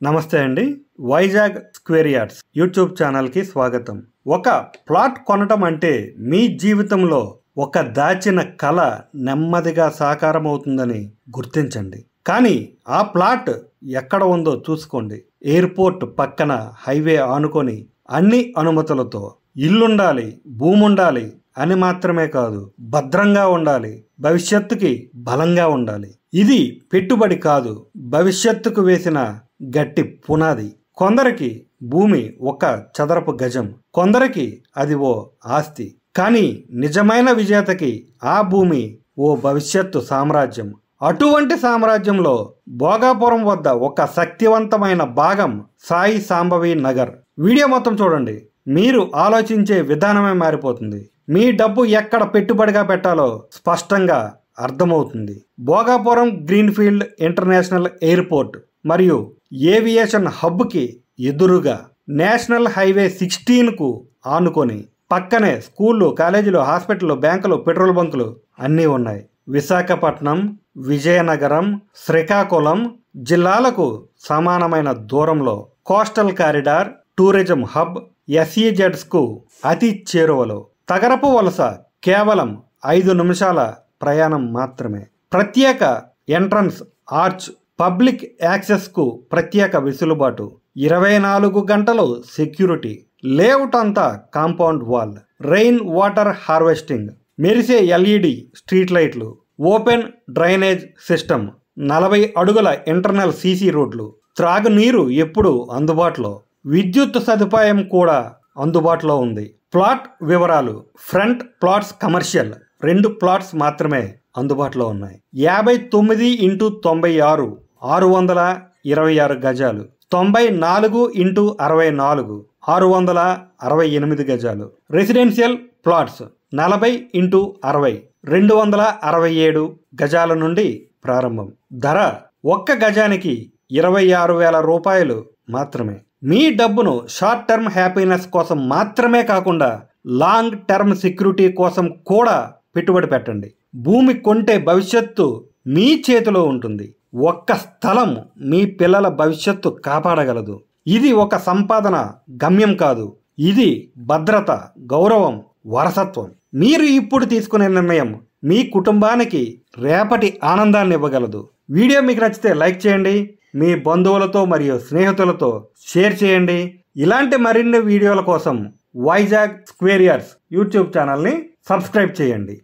నమస్తే అండి. Vizag square yards YouTube ఛానల్కి స్వాగతం. ఒక ప్లాట్ కొనటం అంటే మీ జీవితంలో ఒక దాచిన కళ నెమ్మదిగా సాకారం అవుతుందని గుర్తించండి. కానీ ఆ ప్లాట్ ఎక్కడ ఉందో చూసుకోండి. ఎయిర్పోర్ట్ పక్కన హైవే ఆనుకొని అన్ని అనుమతులతో ఇల్లుండాలి, భూమి ఉండాలి అని మాత్రమే కాదు, భద్రంగా ఉండాలి, భవిష్యత్తుకి బలంగా ఉండాలి. ఇది పెట్టుబడి కాదు, భవిష్యత్తుకు వేసిన గట్టి పునాది. కొందరికి భూమి ఒక చదరపు గజం, కొందరికి అది ఓ ఆస్తి. కానీ నిజమైన విజేతకి ఆ భూమి ఓ భవిష్యత్తు సామ్రాజ్యం. అటువంటి సామ్రాజ్యంలో భోగాపురం వద్ద ఒక శక్తివంతమైన భాగం సాయి శాంభవి నగర్. వీడియో మొత్తం చూడండి, మీరు ఆలోచించే విధానమే మారిపోతుంది. మీ డబ్బు ఎక్కడ పెట్టుబడిగా పెట్టాలో స్పష్టంగా అర్థమవుతుంది. భోగాపురం గ్రీన్ఫీల్డ్ ఇంటర్నేషనల్ ఎయిర్పోర్ట్ మరియు ఏవియేషన్ హబ్కి ఎదురుగా నేషనల్ హైవే 16కు ఆనుకొని పక్కనే స్కూళ్ళు, కాలేజీలు, హాస్పిటల్, బ్యాంకులు, పెట్రోల్ బంకులు అన్నీ ఉన్నాయి. విశాఖపట్నం, విజయనగరం, శ్రీకాకుళం జిల్లాలకు సమానమైన దూరంలో కోస్టల్ కారిడార్, టూరిజం హబ్, SEZsకు అతి చేరువలో. తగరపు వలస కేవలం 5 నిమిషాల ప్రయాణం మాత్రమే. ప్రత్యేక ఎంట్రన్స్ ఆర్చ్, పబ్లిక్ యాక్సెస్కు ప్రత్యేక వెసులుబాటు, 24 గంటలు సెక్యూరిటీ, లేఅవుట్ అంతా compound wall, rain water harvesting, మెరిసే LED స్ట్రీట్ లైట్లు, ఓపెన్ డ్రైనేజ్ సిస్టమ్, 40 అడుగుల ఇంటర్నల్ CC రోడ్లు, త్రాగునీరు ఎప్పుడు అందుబాటులో, విద్యుత్ సదుపాయం కూడా అందుబాటులో ఉంది. ప్లాట్ వివరాలు: ఫ్రంట్ ప్లాట్స్ కమర్షియల్ 2 ప్లాట్స్ మాత్రమే అందుబాటులో ఉన్నాయి. 59x96 626 గజాలు, 94x64 668 గజాలు. రెసిడెన్షియల్ ప్లాట్స్ 40x60 267 గజాల నుండి ప్రారంభం. ధర 1 గజానికి 26,000 రూపాయలు మాత్రమే. మీ డబ్బును షార్ట్ టర్మ్ హ్యాపీనెస్ కోసం మాత్రమే కాకుండా లాంగ్ టర్మ్ సెక్యూరిటీ కోసం కూడా పెట్టుబడి పెట్టండి. భూమి కొంటే భవిష్యత్తు మీ చేతిలో ఉంటుంది. ఒక్క స్థలం మీ పిల్లల భవిష్యత్తు కాపాడగలదు. ఇది ఒక సంపాదన గమ్యం కాదు, ఇది భద్రత, గౌరవం, వారసత్వం. మీరు ఇప్పుడు తీసుకునే నిర్ణయం మీ కుటుంబానికి రేపటి ఆనందాన్ని ఇవ్వగలదు. వీడియో మీకు నచ్చితే లైక్ చేయండి, మీ బంధువులతో మరియు స్నేహితులతో షేర్ చేయండి. ఇలాంటి మరిన్ని వీడియోల కోసం వైజాగ్ స్క్వేర్ యార్డ్స్ యూట్యూబ్ ఛానల్ని సబ్స్క్రైబ్ చేయండి.